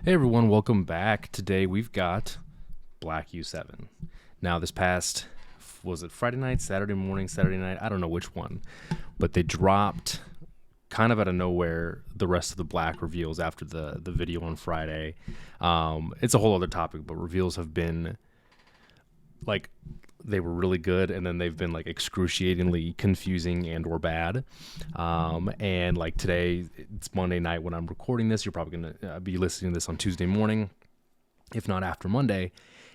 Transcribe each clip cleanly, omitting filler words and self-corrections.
Hey everyone, welcome back. Today we've got Black U7. Now this past, was it Friday night, Saturday morning, Saturday night? I don't know which one. But they dropped kind of out of nowhere the rest of the Black reveals after the video on Friday. It's a whole other topic, but reveals have been like, they were really good, and then they've been like excruciatingly confusing and or bad. And like today, it's Monday night when I'm recording this. You're probably gonna be listening to this on Tuesday morning, if not after Monday.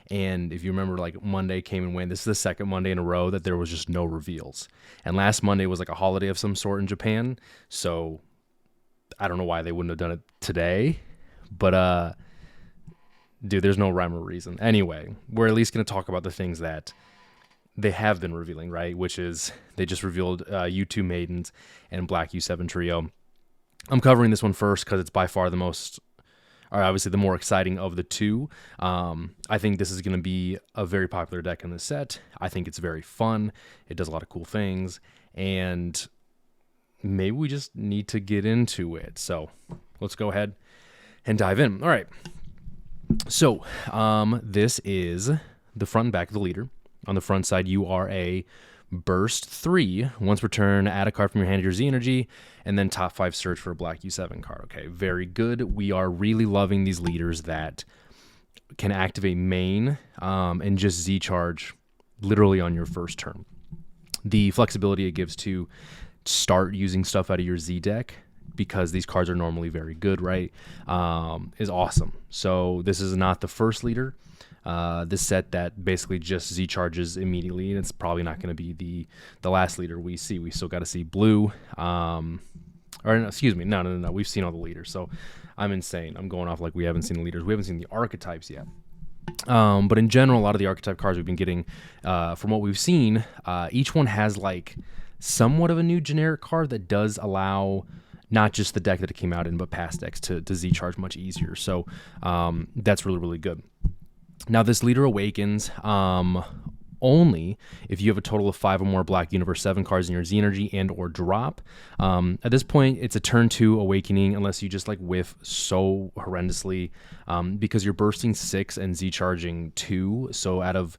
And if you remember, like Monday came and went. This is the second Monday in a row that there was just no reveals. And last Monday was like a holiday of some sort in Japan, so I don't know why they wouldn't have done it today. But dude, there's no rhyme or reason. Anyway, we're at least gonna talk about the things that they have been revealing, right? Which is they just revealed U2 Maidens and Black U7 Trio. I'm covering this one first because it's by far the most, or obviously the more exciting of the two. I think this is going to be a very popular deck in the set. I think it's very fun. It does a lot of cool things, and maybe we just need to get into it. So let's go ahead and dive in. All right. So this is the front and back of the leader. On the front side, you are a burst 3. Once per turn, add a card from your hand to your Z energy, and then top 5 search for a Black U7 card. Okay, very good. We are really loving these leaders that can activate main and just Z charge literally on your first turn. The flexibility it gives to start using stuff out of your Z deck, because these cards are normally very good, right, is awesome. So this is not the first leader. This set that basically just Z charges immediately, and it's probably not going to be the last leader we see. We still got to see blue, or no, excuse me, no. We've seen all the leaders, so I'm insane. I'm going off like we haven't seen the leaders. We haven't seen the archetypes yet. But in general, a lot of the archetype cards we've been getting, from what we've seen, each one has like somewhat of a new generic card that does allow not just the deck that it came out in, but past decks to Z charge much easier. So that's really, really good. Now, this leader awakens only if you have a total of 5 or more Black Universe 7 cards in your Z energy and or drop. At this point, it's a turn 2 awakening unless you just like whiff so horrendously, because you're bursting 6 and Z charging 2. So out of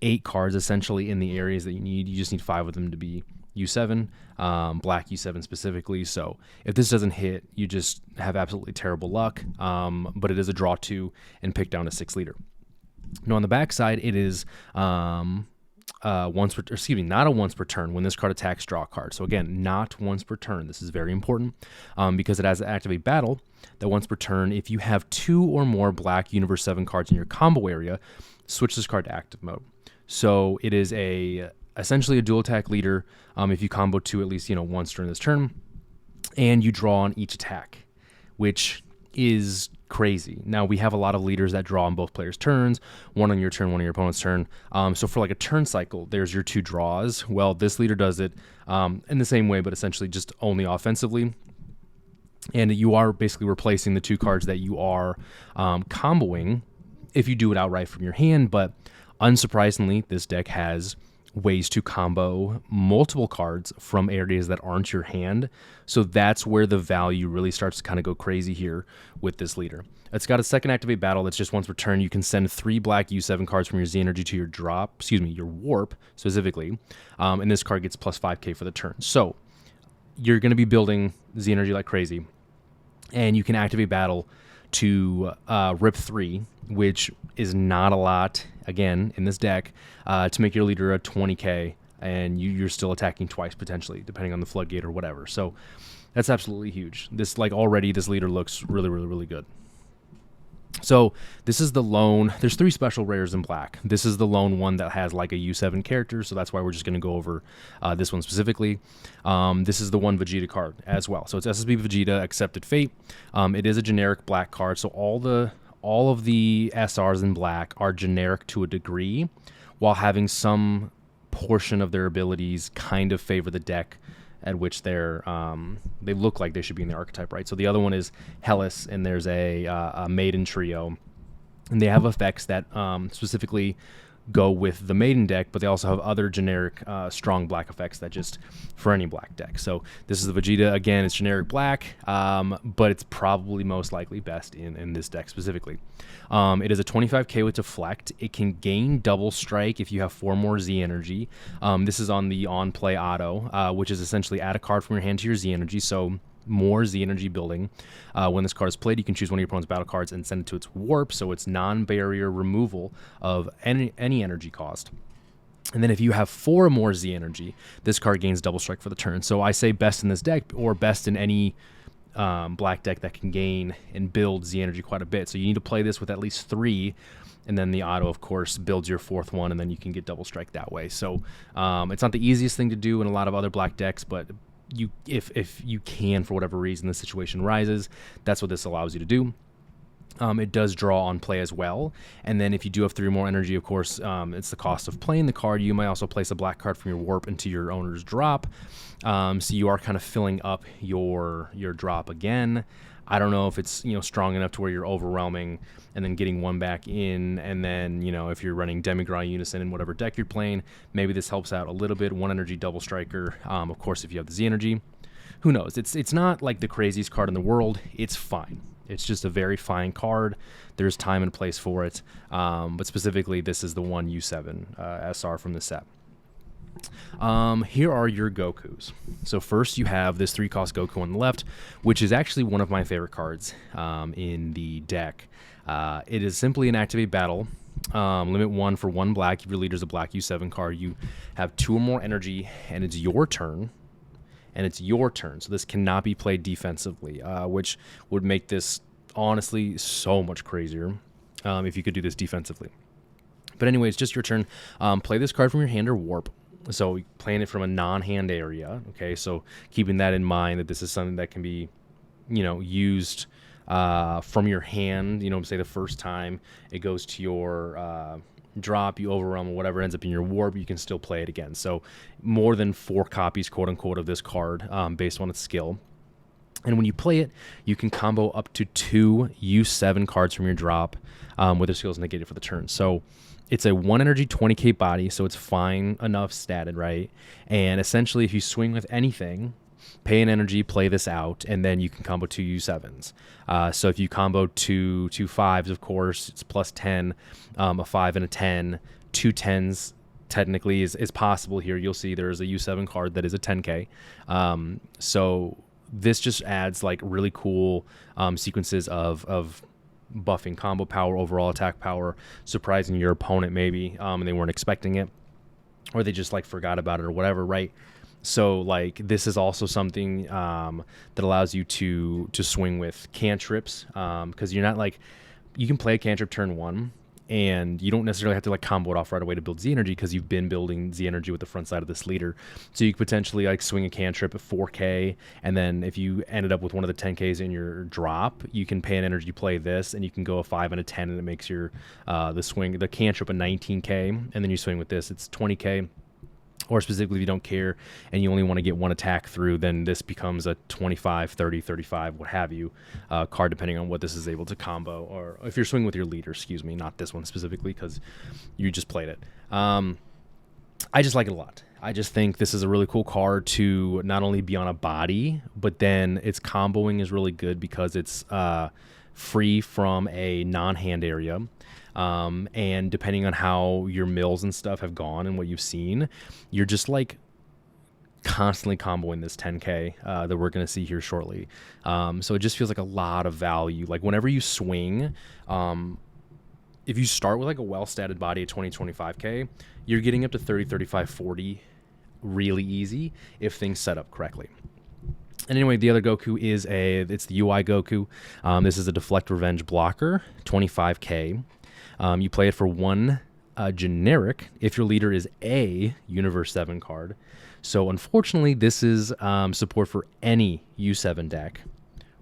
8 cards essentially in the areas that you just need 5 of them to be U7, Black U7 specifically. So if this doesn't hit, you just have absolutely terrible luck. But it is a draw 2 and pick down a 6 leader. Now on the back side, it is not a once per turn. When this card attacks, draw a card. So again, not once per turn. This is very important because it has to activate battle that once per turn. If you have 2 or more Black Universe 7 cards in your combo area, switch this card to active mode. So it is essentially a dual attack leader. If you combo 2 at least once during this turn, and you draw on each attack, which is crazy. Now we have a lot of leaders that draw on both players' turns, one on your turn, one on your opponent's turn. So for like a turn cycle, there's your 2 draws. Well, this leader does it in the same way, but essentially just only offensively. And you are basically replacing the 2 cards that you are comboing if you do it outright from your hand. But unsurprisingly, this deck has ways to combo multiple cards from areas that aren't your hand. So that's where the value really starts to kind of go crazy here with this leader. It's got a second activate battle that's just once per turn. You can send 3 Black U7 cards from your Z energy to your warp specifically. And this card gets plus 5k for the turn. So you're going to be building Z energy like crazy. And you can activate battle to rip 3, which is not a lot, again, in this deck, to make your leader a 20k, and you're still attacking twice, potentially, depending on the floodgate or whatever. So that's absolutely huge. This leader looks really, really, really good. So this is the lone, there's 3 special rares in Black. This is the lone one that has like a U7 character, so that's why we're just going to go over this one specifically. This is the one Vegeta card as well. So it's SSB Vegeta, Accepted Fate. It is a generic Black card, so all of the SRs in Black are generic to a degree, while having some portion of their abilities kind of favor the deck at which they look like they should be in the archetype, right? So the other one is Hellas, and there's a Maiden Trio, and they have effects that specifically go with the maiden deck, but they also have other generic strong black effects that just for any black deck. So this is the Vegeta. Again, it's generic black, but it's probably most likely best in this deck specifically. It is a 25k with deflect. It can gain double strike if you have 4 more Z energy. This is on the on play auto, which is essentially add a card from your hand to your Z energy. So more Z energy building. When this card is played, you can choose one of your opponent's battle cards and send it to its warp, so it's non-barrier removal of any energy cost. And then if you have 4 more Z energy, this card gains double strike for the turn. So I say best in this deck, or best in any black deck that can gain and build Z energy quite a bit. So you need to play this with at least 3, and then the auto, of course, builds your 4th one, and then you can get double strike that way. So it's not the easiest thing to do in a lot of other black decks, but if you can, for whatever reason, the situation rises, that's what this allows you to do. It does draw on play as well, and then if you do have 3 more energy, of course, it's the cost of playing the card. You might also place a black card from your warp into your owner's drop, so you are kind of filling up your drop again. I don't know if it's strong enough to where you're overwhelming and then getting 1 back in, and then if you're running Demigod Unison in whatever deck you're playing, maybe this helps out a little bit. 1 energy double striker. Of course, if you have the Z energy, who knows? It's not like the craziest card in the world. It's fine. It's just a very fine card. There's time and place for it, but specifically, this is the one U7 SR from the set. Here are your Gokus. So first you have this 3-cost Goku on the left, which is actually one of my favorite cards in the deck. It is simply an activate battle. Limit 1 for 1 black. If your leader's a black U7 card, you have 2 or more energy, and it's your turn. So this cannot be played defensively, which would make this honestly so much crazier if you could do this defensively. But anyways, just your turn. Play this card from your hand or warp. So playing it from a non-hand area, okay? So keeping that in mind, that this is something that can be, used from your hand, say the first time it goes to your drop, you overwhelm, or whatever ends up in your warp, you can still play it again. So more than 4 copies, quote-unquote, of this card based on its skill. And when you play it, you can combo up to 2 U7 cards from your drop with their skills negated for the turn. So it's a 1 energy 20k body, so it's fine enough statted, right? And essentially, if you swing with anything, pay an energy, play this out, and then you can combo 2 U7s. So if you combo 2 5s, of course, it's plus 10, a 5 and a 10, 2 10s technically is possible here. You'll see there's a U7 card that is a 10k. So this just adds like really cool sequences of buffing combo power, overall attack power, surprising your opponent maybe, and they weren't expecting it, or they just like forgot about it or whatever, right? So like this is also something that allows you to swing with cantrips, because you're not like, you can play a cantrip turn 1 and you don't necessarily have to like combo it off right away to build Z energy, because you've been building Z energy with the front side of this leader. So you could potentially like swing a cantrip at 4k, and then if you ended up with one of the 10ks in your drop, you can pay an energy, play this, and you can go a 5 and a 10, and it makes your the cantrip a 19k, and then you swing with this, it's 20k. Or specifically, if you don't care and you only want to get 1 attack through, then this becomes a 25, 30, 35, what have you, card, depending on what this is able to combo. Or if you're swinging with your leader, excuse me, not this one specifically, because you just played it. I just like it a lot. I just think this is a really cool card to not only be on a body, but then its comboing is really good because it's free from a non-hand area. And depending on how your mills and stuff have gone and what you've seen, you're just like constantly comboing this 10k that we're going to see here shortly. So it just feels like a lot of value. Like whenever you swing, if you start with like a well-statted body at 20, 25k, you're getting up to 30, 35, 40 really easy if things set up correctly. And anyway, the other Goku is it's the UI Goku. This is a Deflect Revenge blocker, 25k. You play it for 1 generic if your leader is a Universe 7 card. So unfortunately, this is support for any U7 deck.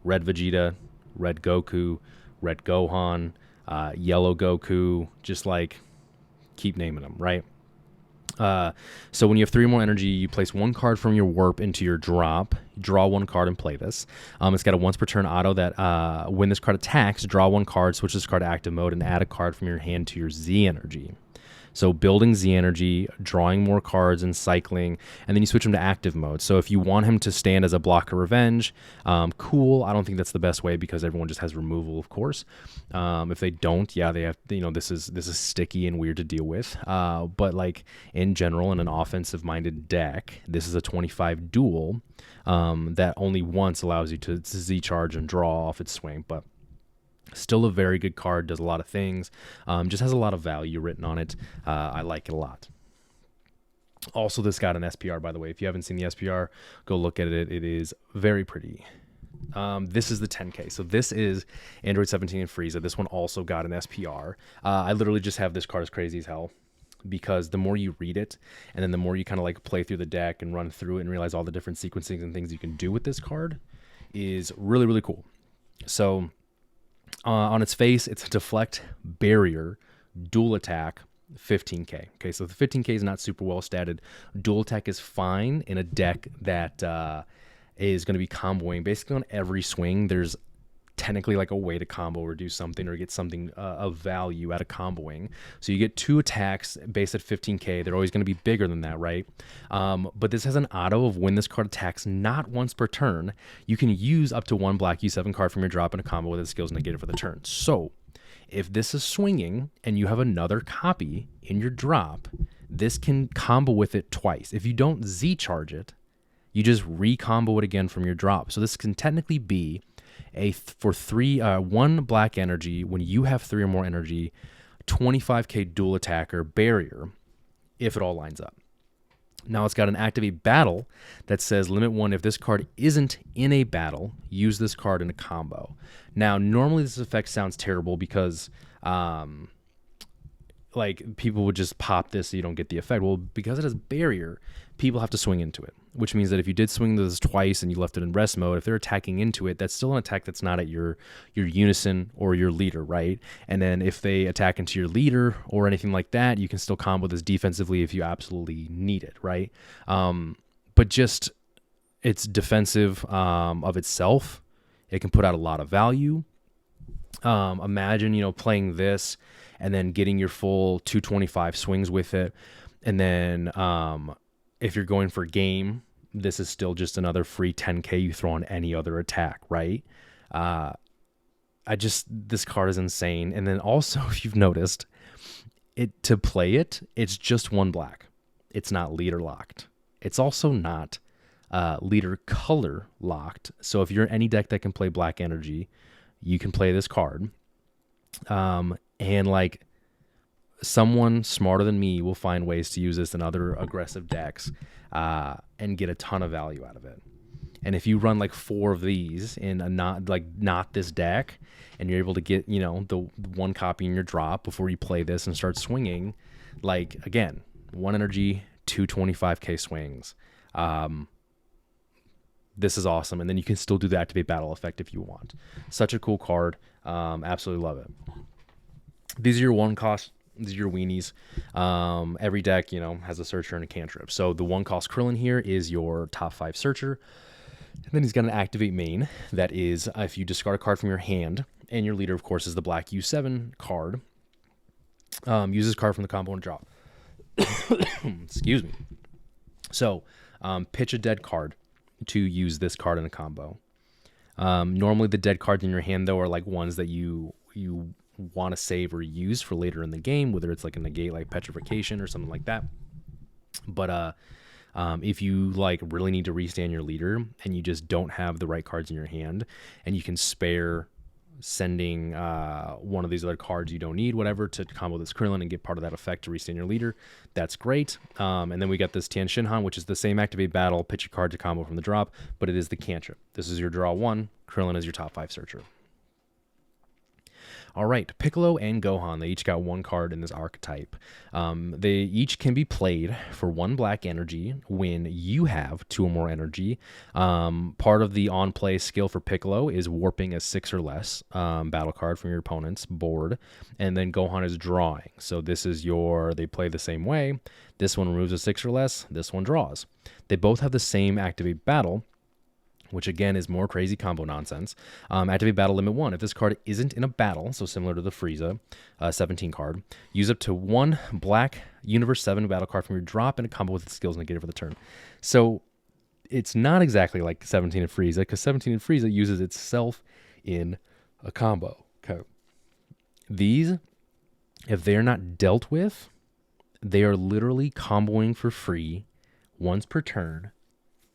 Red Vegeta, Red Goku, Red Gohan, Yellow Goku, just like keep naming them, right? So when you have 3 more energy, you place 1 card from your warp into your drop, draw 1 card and play this. It's got a once per turn auto that when this card attacks, draw 1 card, switch this card to active mode, and add a card from your hand to your Z energy. So building Z energy, drawing more cards and cycling, and then you switch him to active mode. So if you want him to stand as a blocker revenge, cool. I don't think that's the best way because everyone just has removal, of course. If they don't, yeah, they have, this is sticky and weird to deal with. But like in general, in an offensive minded deck, this is a 25 duel that only once allows you to Z charge and draw off its swing, but still a very good card, does a lot of things, just has a lot of value written on it. I like it a lot. Also, this got an SPR, by the way. If you haven't seen the SPR, go look at it. It is very pretty. This is the 10K. So this is Android 17 and Frieza. This one also got an SPR. I literally just have this card as crazy as hell because the more you read it and then the more you kind of like play through the deck and run through it and realize all the different sequencing and things you can do with this card is really, really cool. So on its face, it's a deflect, barrier, dual attack, 15K. Okay, so the 15K is not super well statted. Dual attack is fine in a deck that is going to be comboing basically on every swing. There's technically like a way to combo or do something or get something of value out of comboing. So you get 2 attacks based at 15K. They're always going to be bigger than that, right? But this has an auto of when this card attacks not once per turn, you can use up to 1 black U7 card from your drop in a combo with its skills negated for the turn. So if this is swinging and you have another copy in your drop, this can combo with it twice. If you don't Z charge it, you just re-combo it again from your drop. So this can technically be for 1 black energy when you have 3 or more energy, 25K dual attacker barrier if it all lines up. Now it's got an activate battle that says limit 1 if this card isn't in a battle, use this card in a combo. Now normally this effect sounds terrible because like people would just pop this so you don't get the effect. Well, because it has barrier, people have to swing into it, which means that if you did swing this twice and you left it in rest mode, if they're attacking into it, that's still an attack that's not at your unison or your leader, right? And then if they attack into your leader or anything like that, you can still combo this defensively if you absolutely need it, right? But just it's defensive of itself. It can put out a lot of value. Imagine, playing this and then getting your full 225 swings with it. And then if you're going for game, this is still just another free 10K you throw on any other attack, right? This card is insane. And then also, if you've noticed, to play it, it's just 1 black. It's not leader locked. It's also not leader color locked. So if you're any deck that can play black energy, you can play this card. And like someone smarter than me will find ways to use this in other aggressive decks and get a ton of value out of it. And if you run like 4 of these in a not this deck, and you're able to get the 1 copy in your drop before you play this and start swinging, like again, 1 energy, 225K swings. This is awesome. And then you can still do the activate battle effect if you want. Such a cool card. Absolutely love it. These are your 1 cost. These are your weenies. Every deck, has a searcher and a cantrip. So the 1 cost Krillin here is your top 5 searcher. And then he's got an activate main that is if you discard a card from your hand, and your leader, of course, is the black U7 card. Use this card from the combo and drop. Excuse me. So pitch a dead card to use this card in a combo. Normally the dead cards in your hand, though, are like ones that you want to save or use for later in the game, whether it's like a negate like petrification or something like that. But if you like really need to restand your leader and you just don't have the right cards in your hand and you can spare sending one of these other cards you don't need, whatever, to combo this Krillin and get part of that effect to restand your leader, that's great. And then we got this Tian Shinhan, which is the same activate battle, pitch a card to combo from the drop, but it is the cantrip. This is your draw 1. Krillin is your top 5 searcher. All right, Piccolo and Gohan, they each got 1 card in this archetype. They each can be played for 1 black energy when you have 2 or more energy. Part of the on-play skill for Piccolo is warping a 6 or less battle card from your opponent's board, and then Gohan is drawing. So this is they play the same way. This one removes a 6 or less, this one draws. They both have the same activate battle, which again is more crazy combo nonsense. Activate battle limit 1. If this card isn't in a battle, so similar to the Frieza 17 card, use up to 1 black Universe 7 battle card from your drop in a combo with its skills negated for the turn. So it's not exactly like 17 and Frieza, because 17 and Frieza uses itself in a combo. Okay. These, if they're not dealt with, they are literally comboing for free once per turn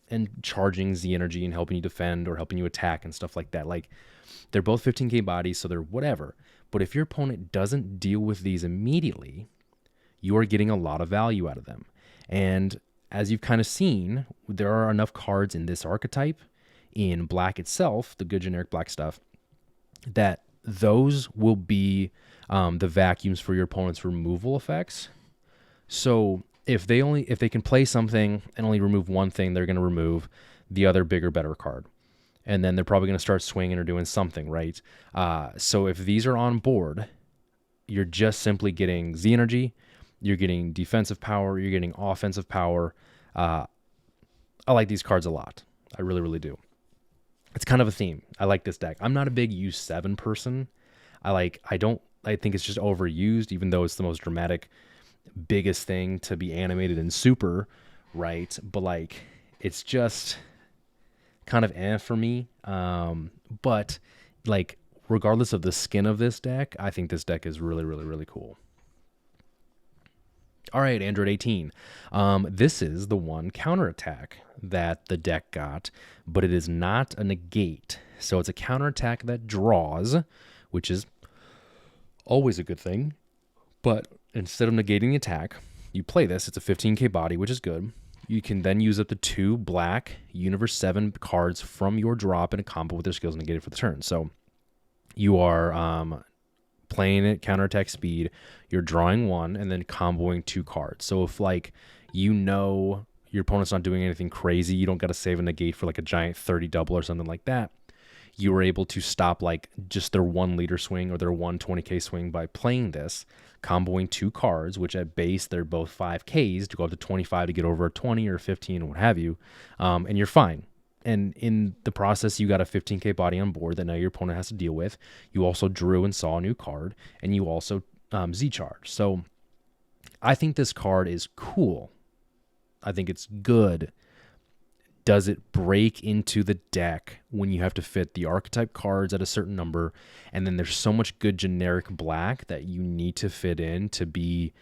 and charging Z energy and helping you defend or helping you attack and stuff like that. Like, they're both 15k bodies, so they're whatever. But if your opponent doesn't deal with these immediately, you are getting a lot of value out of them. And as you've kind of seen, there are enough cards in this archetype, in black itself, the good generic black stuff, that those will be the vacuums for your opponent's removal effects. So if they can play something and only remove one thing, they're going to remove the other bigger, better card. And then they're probably going to start swinging or doing something, right? So if these are on board, you're just simply getting Z energy, you're getting defensive power, you're getting offensive power. I like these cards a lot. I really, really do. It's kind of a theme. I like this deck. I'm not a big U7 person. I think it's just overused, even though it's the most dramatic, biggest thing to be animated in Super, right? But like, it's just kind of for me. But like, regardless of the skin of this deck, I think this deck is really, really, really cool. All right, Android 18. This is the one counterattack that the deck got, but it is not a negate. So it's a counterattack that draws, which is always a good thing. But instead of negating the attack, you play this. It's a 15k body, which is good. You can then use up to 2 black Universe 7 cards from your drop in a combo with their skills negated for the turn. So you are playing at counterattack speed, you're drawing 1 and then comboing 2 cards. So if like your opponent's not doing anything crazy, you don't got to save a negate for like a giant 30 double or something like that, you were able to stop like just their 1 liter swing or their 120k swing by playing this, comboing 2 cards, which at base they're both 5ks to go up to 25 to get over a 20 or 15 or what have you, and you're fine. And in the process, you got a 15k body on board that now your opponent has to deal with. You also drew and saw a new card, and you also Z-charge. So I think this card is cool. I think it's good. Does it break into the deck when you have to fit the archetype cards at a certain number, and then there's so much good generic black that you need to fit in to be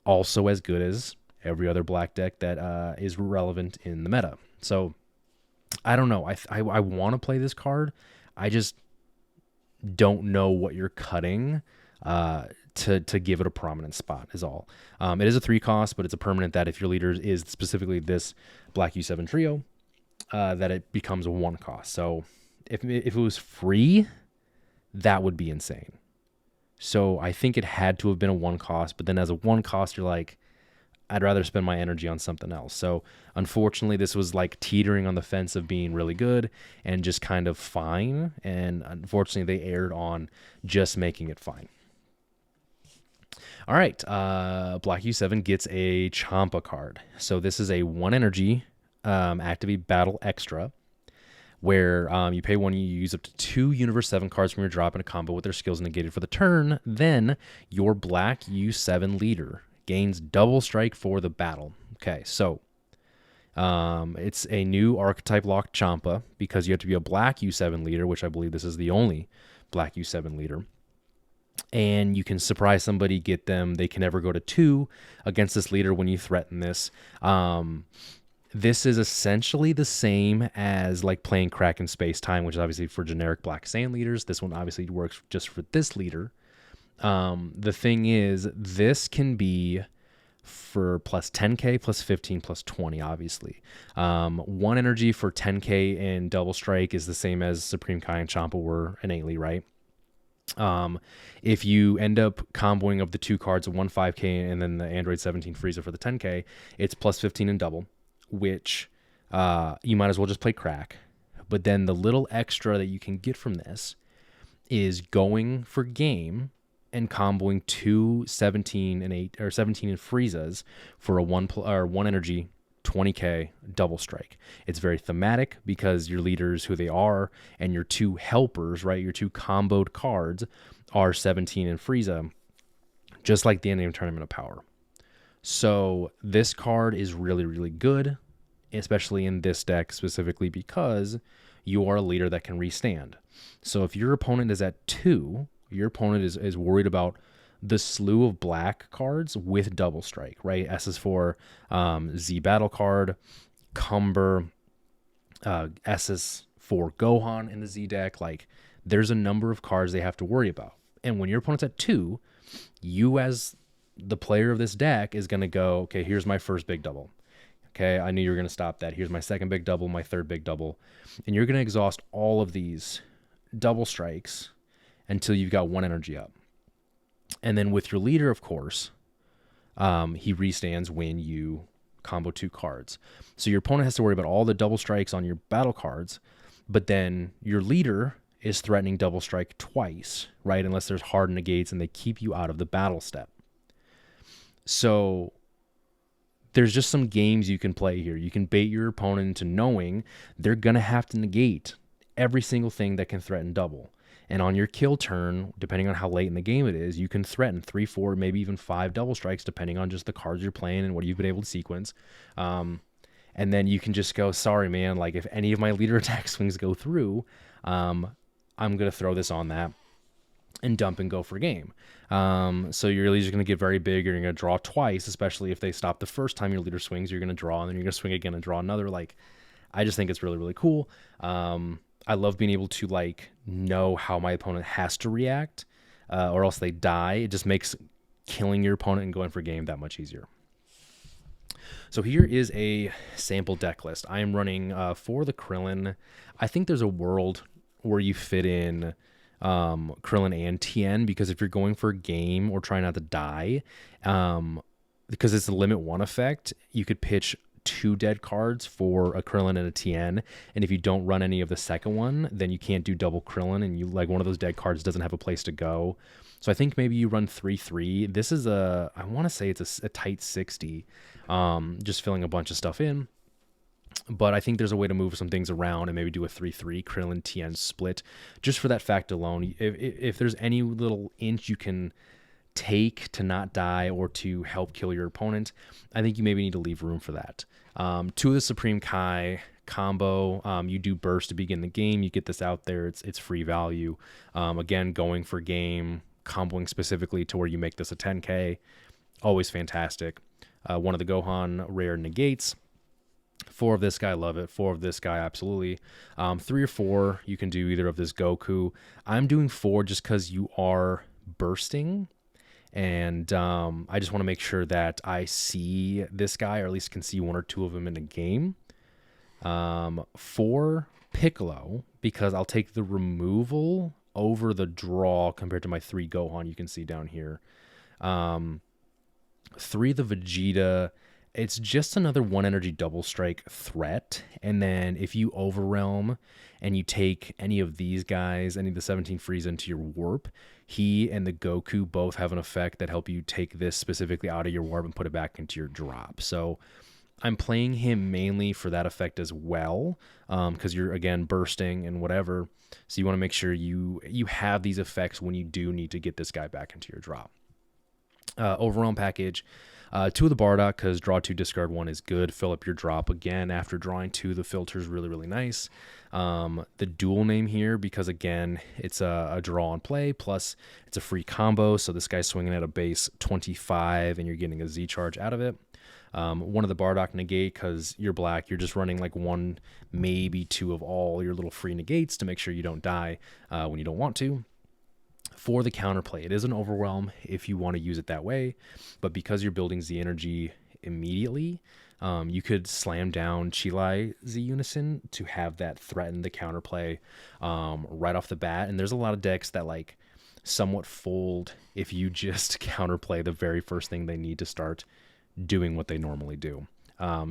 also as good as every other black deck that is relevant in the meta? So I don't know. I want to play this card. I just don't know what you're cutting to give it a prominent spot is all. It is a 3 cost, but it's a permanent that if your leader is specifically this Black U7 trio, that it becomes a 1 cost. So if it was free, that would be insane. So I think it had to have been a 1 cost, but then as a 1 cost, you're like, I'd rather spend my energy on something else. So unfortunately, this was like teetering on the fence of being really good and just kind of fine. And unfortunately, they erred on just making it fine. All right. Black U7 gets a Champa card. So this is a 1 energy activate battle extra where you pay 1, you use up to 2 Universe 7 cards from your drop in a combo with their skills negated for the turn. Then your Black U7 leader gains double strike for the battle. Okay, so it's a new archetype locked Champa because you have to be a Black U7 leader, which I believe this is the only Black U7 leader. And you can surprise somebody, get them. They can never go to 2 against this leader when you threaten this. This is essentially the same as like playing Kraken Space Time, which is obviously for generic Black Saiyan leaders. This one obviously works just for this leader. The thing is, this can be for plus 10k, plus 15, plus 20, obviously. 1 energy for 10k in Double Strike is the same as Supreme Kai and Champa were innately, right? If you end up comboing of the 2 cards of 1 5k and then the Android 17 Frieza for the 10k, it's plus 15 in double, which you might as well just play crack. But then the little extra that you can get from this is going for game and comboing 2 17 and 8 or 17 and Friezas for a 1 energy 20k, double strike. It's very thematic because your leaders, who they are, and your two helpers, right, your two comboed cards are 17 and Frieza, just like the ending of Tournament of Power. So this card is really, really good, especially in this deck specifically because you are a leader that can restand. So if your opponent is at 2, your opponent is worried about the slew of black cards with double strike, right? S is for Z battle card, Cumber, S is for Gohan in the Z deck. Like, there's a number of cards they have to worry about. And when your opponent's at 2, you as the player of this deck is going to go, okay, here's my first big double. Okay, I knew you were going to stop that. Here's my second big double, my third big double. And you're going to exhaust all of these double strikes until you've got 1 energy up. And then with your leader, of course, he restands when you combo 2 cards. So your opponent has to worry about all the double strikes on your battle cards, but then your leader is threatening double strike twice, right? Unless there's hard negates and they keep you out of the battle step. So there's just some games you can play here. You can bait your opponent into knowing they're going to have to negate every single thing that can threaten double. And on your kill turn, depending on how late in the game it is, you can threaten 3, 4, maybe even 5 double strikes, depending on just the cards you're playing and what you've been able to sequence. And then you can just go, sorry, man, like if any of my leader attack swings go through, I'm going to throw this on that and dump and go for game. So your leader's going to get very big. You're going to draw twice, especially if they stop the first time your leader swings. You're going to draw, and then you're going to swing again and draw another. Like, I just think it's really, really cool. I love being able to like know how my opponent has to react, or else they die. It just makes killing your opponent and going for game that much easier. So here is a sample deck list. I am running for the Krillin. I think there's a world where you fit in Krillin and Tien, because if you're going for a game or trying not to die, because it's a limit 1 effect, you could pitch 2 dead cards for a Krillin and a Tien, and if you don't run any of the second one, then you can't do double Krillin, and you like one of those dead cards doesn't have a place to go. So I think maybe you run 3/3. This is I want to say it's a tight 60, just filling a bunch of stuff in. But I think there's a way to move some things around and maybe do a 3/3 Krillin Tien split, just for that fact alone. If there's any little inch you can take to not die or to help kill your opponent, I think you maybe need to leave room for that. 2 of the Supreme Kai combo, you do burst to begin the game. You get this out there. It's free value. Again, going for game, comboing specifically to where you make this a 10k, always fantastic. 1 of the Gohan rare negates. 4 of this guy, love it. 4 of this guy, absolutely. 3 or 4, you can do either of this Goku. I'm doing 4 just because you are bursting. And I just want to make sure that I see this guy, or at least can see 1 or 2 of them in a game. 4 Piccolo, because I'll take the removal over the draw compared to my 3 Gohan you can see down here. 3 the Vegeta. It's just another 1 energy double strike threat. And then if you overwhelm and you take any of these guys, any of the 17 Frieza into your warp, he and the Goku both have an effect that help you take this specifically out of your warp and put it back into your drop. So I'm playing him mainly for that effect as well, because you're, again, bursting and whatever. So you want to make sure you have these effects when you do need to get this guy back into your drop. Overwhelm package. 2 of the Bardock, because draw 2, discard 1 is good. Fill up your drop again after drawing 2. The filter is really, really nice. The dual name here, because again, it's a draw on play, plus it's a free combo. So this guy's swinging at a base 25, and you're getting a Z charge out of it. 1 of the Bardock negate, because you're black. You're just running like 1, maybe 2 of all your little free negates to make sure you don't die when you don't want to. For the counterplay, it is an overwhelm if you want to use it that way, but because you're building Z energy immediately, you could slam down Chilai Z Unison to have that threaten the counterplay right off the bat. And there's a lot of decks that like somewhat fold if you just counterplay the very first thing they need to start doing what they normally do.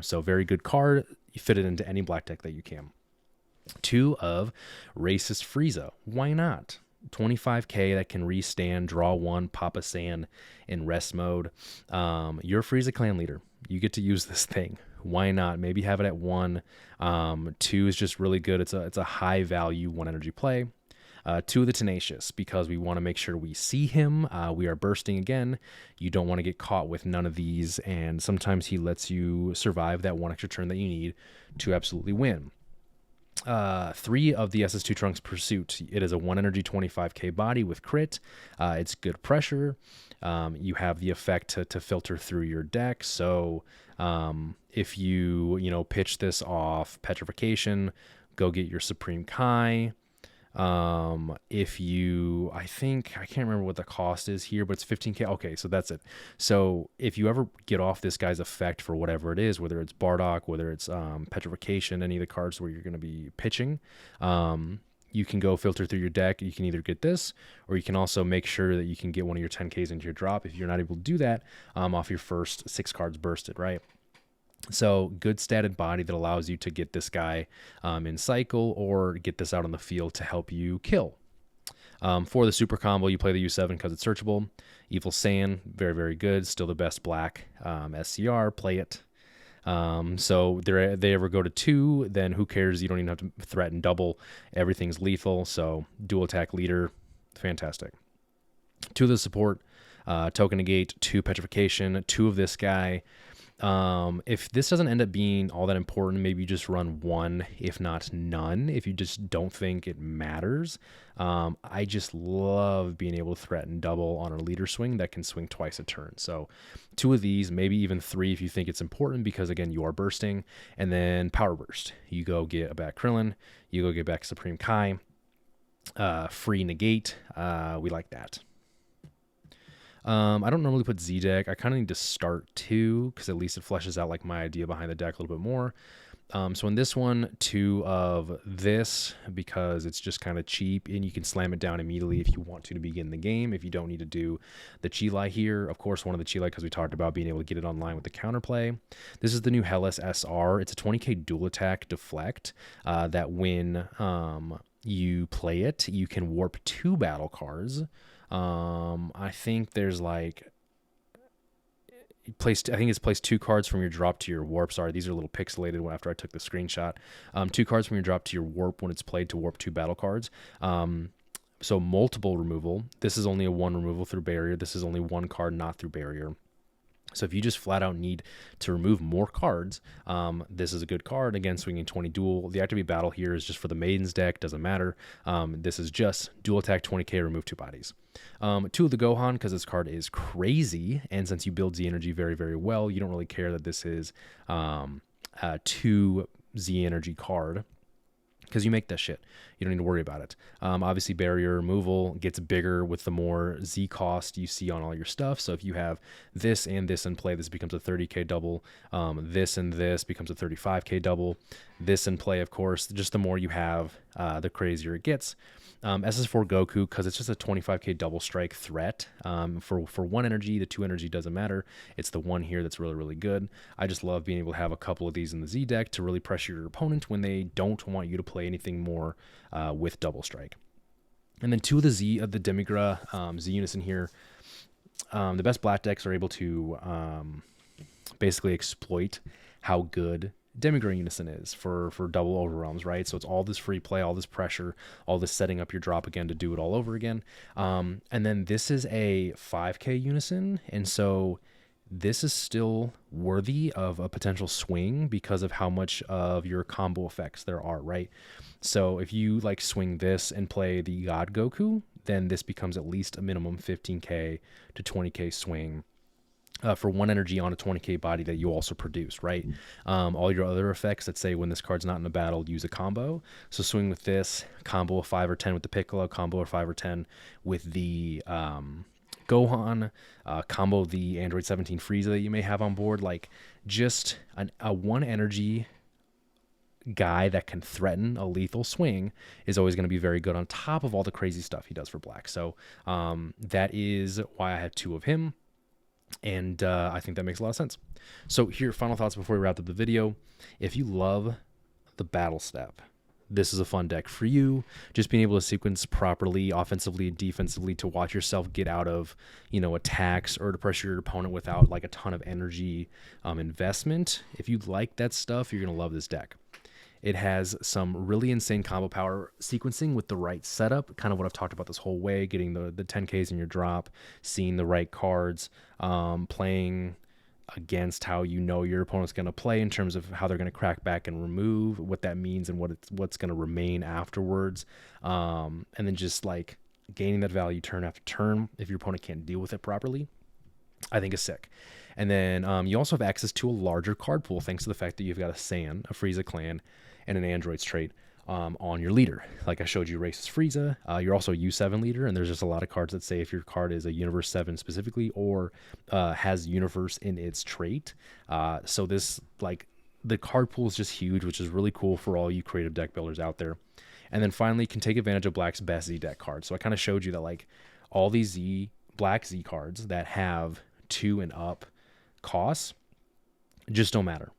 So very good card. You fit it into any black deck that you can. 2 of Racist Frieza. Why not? 25k that can restand, draw one, pop a sand in rest mode. You're Frieza clan leader. You get to use this thing. Why not? Maybe have it at 1. 2 is just really good. It's a high value 1 energy play. 2 of the Tenacious, because we want to make sure we see him. We are bursting again. You don't want to get caught with none of these, and sometimes he lets you survive that 1 extra turn that you need to absolutely win. 3 of the SS2 Trunks Pursuit. It is a 1 energy 25k body with crit. It's good pressure. You have the effect to filter through your deck. So if you pitch this off Petrification, go get your Supreme Kai. If you, I can't remember what the cost is here, but it's 15k. Okay, so that's it. So if you ever get off this guy's effect for whatever it is, whether it's Bardock, whether it's Petrification, any of the cards where you're going to be pitching, you can go filter through your deck. You can either get this, or you can also make sure that you can get one of your 10ks into your drop. If you're not able to do that, off your first 6 cards bursted, right? So good statted body that allows you to get this guy in cycle or get this out on the field to help you kill. For the super combo, you play the U7 because it's searchable. Evil Saiyan, very, very good. Still the best black SCR. Play it. So they ever go to 2, then who cares? You don't even have to threaten double. Everything's lethal. So dual attack leader, fantastic. 2 of the support, token negate, 2 petrification, 2 of this guy. If this doesn't end up being all that important, maybe you just run 1, if not none, if you just don't think it matters. I just love being able to threaten double on a leader swing that can swing twice a turn. So 2 of these, maybe even 3 if you think it's important, because again, you are bursting. And then power burst. You go get a back Krillin, you go get back Supreme Kai, free negate. We like that. I don't normally put Z deck. I kind of need to start 2 because at least it fleshes out like my idea behind the deck a little bit more. So in this one, 2 of this because it's just kind of cheap and you can slam it down immediately if you want to begin the game. If you don't need to do the Chilai here, of course, one of the Chilai because we talked about being able to get it online with the counterplay. This is the new Hellas SR. It's a 20k dual attack deflect that when you play it, you can warp 2 battle cards. I think there's like I think it's placed 2 cards from your drop to your warp. Sorry, these are a little pixelated after I took the screenshot. 2 cards from your drop to your warp when it's played to warp 2 battle cards. So multiple removal. This is only a 1 removal through barrier. This is only 1 card not through barrier. So if you just flat out need to remove more cards, this is a good card. Again, swinging 20 dual. The activate battle here is just for the Maidens deck. Doesn't matter. This is just dual attack 20k, remove 2 bodies. 2 of the Gohan, because this card is crazy. And since you build Z energy very, very well, you don't really care that this is a 2 Z energy card. Because you make that shit. You don't need to worry about it. Obviously, barrier removal gets bigger with the more Z cost you see on all your stuff. So if you have this and this in play, this becomes a 30k double. This and this becomes a 35k double. This in play, of course, just the more you have, the crazier it gets. SS4 Goku, because it's just a 25k double strike threat. For 1 energy, the 2 energy doesn't matter. It's the 1 here that's really, really good. I just love being able to have a couple of these in the Z deck to really pressure your opponent when they don't want you to play anything more with double strike. And then 2 of the Z of the Demigra Z units in here. The best black decks are able to basically exploit how good Demigra Unison is for double overwhelms, right? So it's all this free play, all this pressure, all this setting up your drop again to do it all over again. And then this is a 5k Unison, and so this is still worthy of a potential swing because of how much of your combo effects there are, right? So if you like swing this and play the God Goku, then this becomes at least a minimum 15k to 20k swing. For 1 energy on a 20k body that you also produce, right? All your other effects that say when this card's not in a battle, use a combo. So swing with this, combo of 5 or 10 with the Piccolo, combo of 5 or 10 with the Gohan, combo the Android 17 Frieza that you may have on board. Like just a 1 energy guy that can threaten a lethal swing is always going to be very good on top of all the crazy stuff he does for black. So that is why I have 2 of him. And I think that makes a lot of sense. So here, final thoughts before we wrap up the video. If you love the battle step, this is a fun deck for you. Just being able to sequence properly, offensively and defensively, to watch yourself get out of, attacks or to pressure your opponent without like a ton of energy investment. If you like that stuff, you're going to love this deck. It has some really insane combo power sequencing with the right setup, kind of what I've talked about this whole way, getting the 10Ks in your drop, seeing the right cards, playing against how your opponent's going to play in terms of how they're going to crack back and remove, what that means and what's going to remain afterwards. And then just like gaining that value turn after turn if your opponent can't deal with it properly, I think is sick. And then you also have access to a larger card pool thanks to the fact that you've got a Saiyan, a Frieza clan, and an Android's trait on your leader. Like I showed you, races Frieza. You're also a U7 leader, and there's just a lot of cards that say if your card is a Universe 7 specifically or has Universe in its trait. So this, like, the card pool is just huge, which is really cool for all you creative deck builders out there. And then finally, can take advantage of Black's best Z deck cards. So I kind of showed you that, like, all these Black Z cards that have 2 and up costs just don't matter,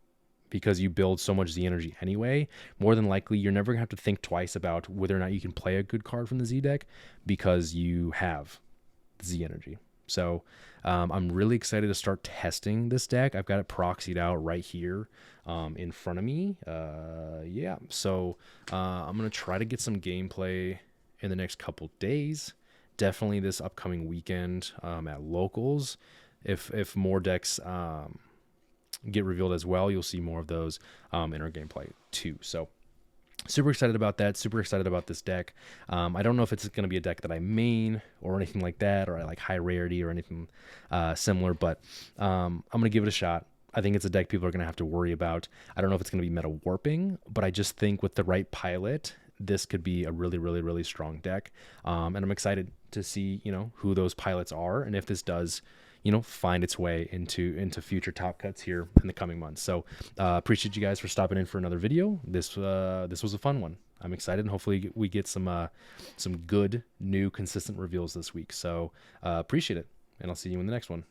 because you build so much Z energy anyway. More than likely, you're never going to have to think twice about whether or not you can play a good card from the Z deck because you have Z energy. So I'm really excited to start testing this deck. I've got it proxied out right here in front of me. Yeah, so I'm going to try to get some gameplay in the next couple days. Definitely this upcoming weekend at locals. If more decks get revealed as well, you'll see more of those in our gameplay too. So super excited about that. Super excited about this deck. I don't know if it's going to be a deck that I main or anything like that, or I like high rarity or anything similar, but I'm going to give it a shot. I think it's a deck people are going to have to worry about. I don't know if it's going to be meta warping, but I just think with the right pilot, this could be a really, really, really strong deck. And I'm excited to see, who those pilots are and if this does, find its way into future top cuts here in the coming months. So appreciate you guys for stopping in for another video. This was a fun one. I'm excited, and hopefully we get some good, new, consistent reveals this week. So appreciate it, and I'll see you in the next one.